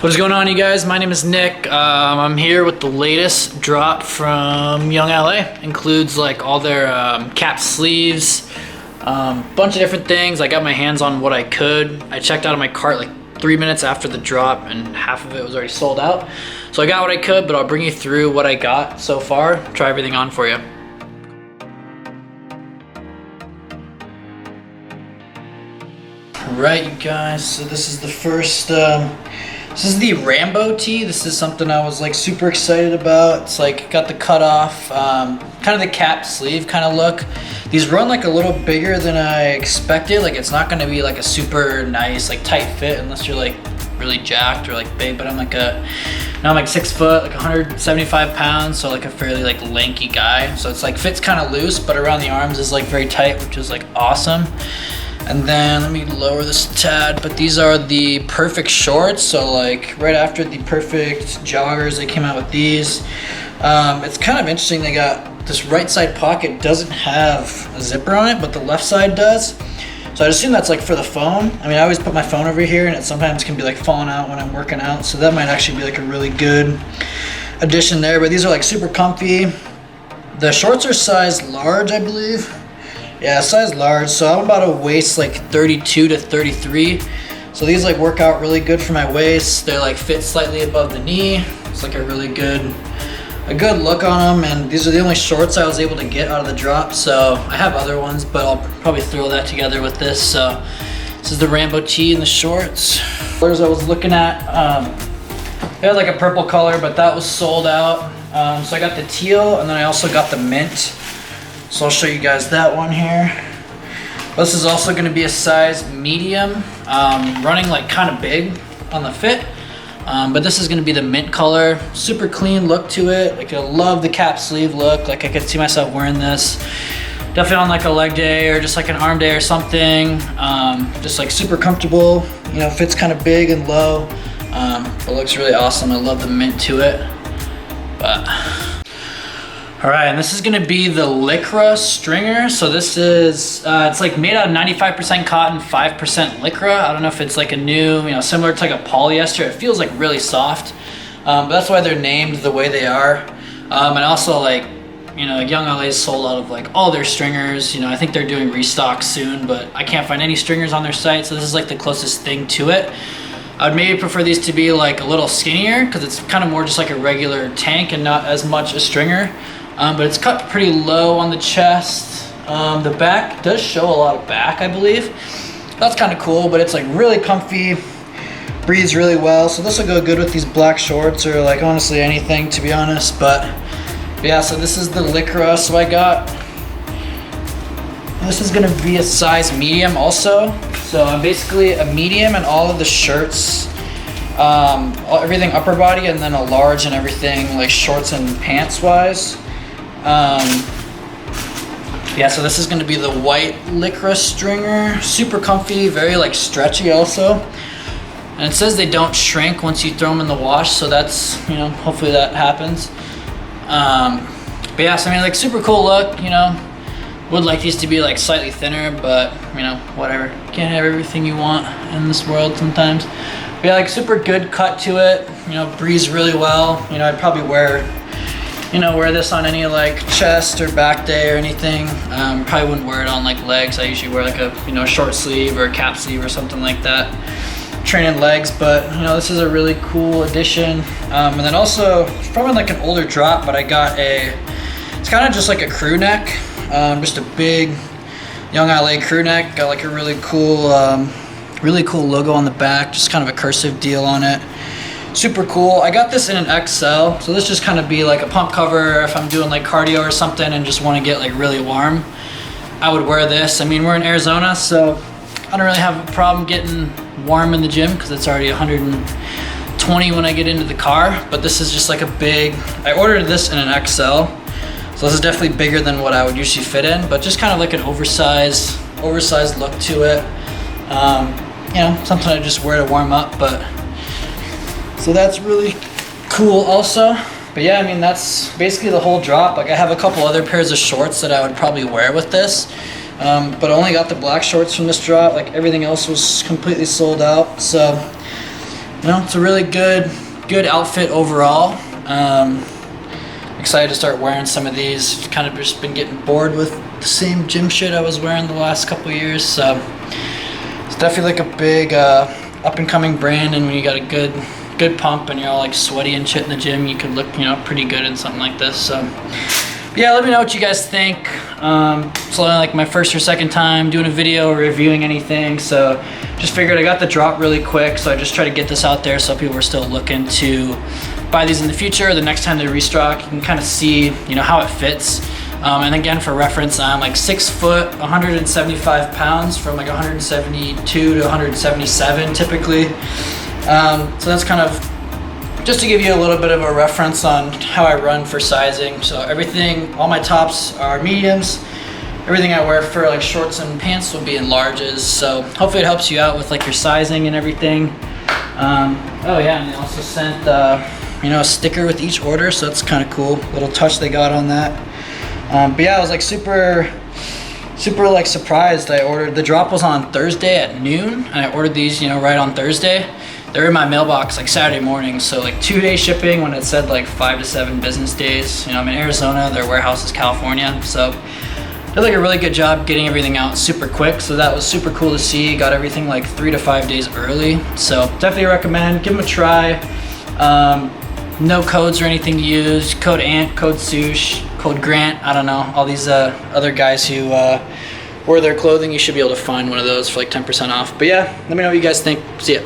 What's going on, you guys? My name is Nick. I'm here with the latest drop from YoungLA. Includes like all their cap sleeves, bunch of different things. I got my hands on what I could. I checked out of my cart like 3 minutes after the drop and half of it was already sold out. So I got what I could, but I'll bring you through what I got so far. Try everything on for you. Alright, you guys, so this is the first, this is the Rambo tee. This is something I was like super excited about. It's like got the cutoff, kind of the cap sleeve kind of look. These run like a little bigger than I expected. Like it's not gonna be like a super nice, like tight fit unless you're like really jacked or like big, but I'm like now I'm like 6 foot, like 175 pounds, so like a fairly like lanky guy. So it's like fits kind of loose, but around the arms is like very tight, which is like awesome. And then let me lower this a tad, but these are the perfect shorts. So like right after the perfect joggers, they came out with these. It's kind of interesting. They got this right side pocket doesn't have a zipper on it, but the left side does. So I assume that's like for the phone. I mean, I always put my phone over here and it sometimes can be like falling out when I'm working out. So that might actually be like a really good addition there, but these are like super comfy. The shorts are size large, I believe. Yeah, size large, so I'm about a waist like 32 to 33. So these like work out really good for my waist. They like fit slightly above the knee. It's like a good look on them, and these are the only shorts I was able to get out of the drop. So I have other ones, but I'll probably throw that together with this. So this is the Rambo tee and the shorts. Colors I was looking at, they had like a purple color, but that was sold out. So I got the teal, and then I also got the mint. So I'll show you guys that one here. This is also going to be a size medium, running like kind of big on the fit. But this is going to be the mint color. Super clean look to it. Like I love the cap sleeve look. Like I could see myself wearing this. Definitely on like a leg day or just like an arm day or something. Just like super comfortable. You know, fits kind of big and low. But looks really awesome. I love the mint to it. All right, and this is gonna be the Lycra stringer. So this is, it's like made out of 95% cotton, 5% Lycra. I don't know if it's like a new, you know, similar to like a polyester. It feels like really soft, but that's why they're named the way they are. And also like, you know, YoungLA is sold out of like all their stringers. You know, I think they're doing restock soon, but I can't find any stringers on their site. So this is like the closest thing to it. I would maybe prefer these to be like a little skinnier because it's kind of more just like a regular tank and not as much a stringer. But it's cut pretty low on the chest. The back does show a lot of back, I believe. That's kind of cool, but it's like really comfy, breathes really well. So this will go good with these black shorts or like honestly anything, to be honest. But yeah, so this is the Lycra. So this is gonna be a size medium also. So I'm basically a medium in all of the shirts. Everything upper body, and then a large and everything like shorts and pants wise. Yeah, so this is going to be the white Lycra stringer. Super comfy, very like stretchy also. And it says they don't shrink once you throw them in the wash, so that's, you know, hopefully that happens. But yeah, so I mean, like super cool look, you know. Would like these to be like slightly thinner, but you know, whatever. Can't have everything you want in this world sometimes. But yeah, like super good cut to it. You know, breathes really well. You know, I'd probably wear this on any like chest or back day or anything. Probably wouldn't wear it on like legs. I usually wear like a, you know, short sleeve or a cap sleeve or something like that. Training legs, but you know, this is a really cool addition. And then also, it's probably like an older drop, but I got it's kind of just like a crew neck. Just a big YoungLA crew neck. Got like a really cool logo on the back. Just kind of a cursive deal on it. Super cool. I got this in an XL, so this just kind of be like a pump cover if I'm doing like cardio or something and just want to get like really warm. I would wear this. I mean, we're in Arizona, so I don't really have a problem getting warm in the gym because it's already 120 when I get into the car. But this is just like a big, I ordered this in an XL, so this is definitely bigger than what I would usually fit in, but just kind of like an oversized look to it. You know, something I just wear to warm up, but so that's really cool also. But yeah, I mean, that's basically the whole drop. Like I have a couple other pairs of shorts that I would probably wear with this. But I only got the black shorts from this drop. Like everything else was completely sold out. So you know, it's a really good outfit overall. Excited to start wearing some of these. Kind of just been getting bored with the same gym shit I was wearing the last couple years, so it's definitely like a big up and coming brand. And when you got a good pump and you're all like sweaty and shit in the gym, you could look, you know, pretty good in something like this. So yeah, let me know what you guys think. It's only like my first or second time doing a video or reviewing anything, so just figured I got the drop really quick, so I just try to get this out there so people are still looking to buy these in the future. The next time they restock, you can kind of see, you know, how it fits. And again, for reference, I'm like 6 foot, 175 pounds, from like 172 to 177 typically. So that's kind of just to give you a little bit of a reference on how I run for sizing. So everything, all my tops are mediums. Everything I wear for like shorts and pants will be in larges. So hopefully it helps you out with like your sizing and everything. Oh yeah, and they also sent you know, a sticker with each order, so that's kind of cool. Little touch they got on that. But yeah, I was like super like surprised. I ordered, the drop was on Thursday at noon, and I ordered these, you know, right on Thursday. They're in my mailbox like Saturday morning, so like 2-day shipping when it said like 5 to 7 business days. You know, I'm in Arizona, their warehouse is California, so did like a really good job getting everything out super quick. So that was super cool to see. Got everything like 3 to 5 days early, so definitely recommend, give them a try. No codes or anything to use. Code ANT, code SOOSH, code GRANT, I don't know, all these other guys who wear their clothing. You should be able to find one of those for like 10% off. But yeah, let me know what you guys think. See ya.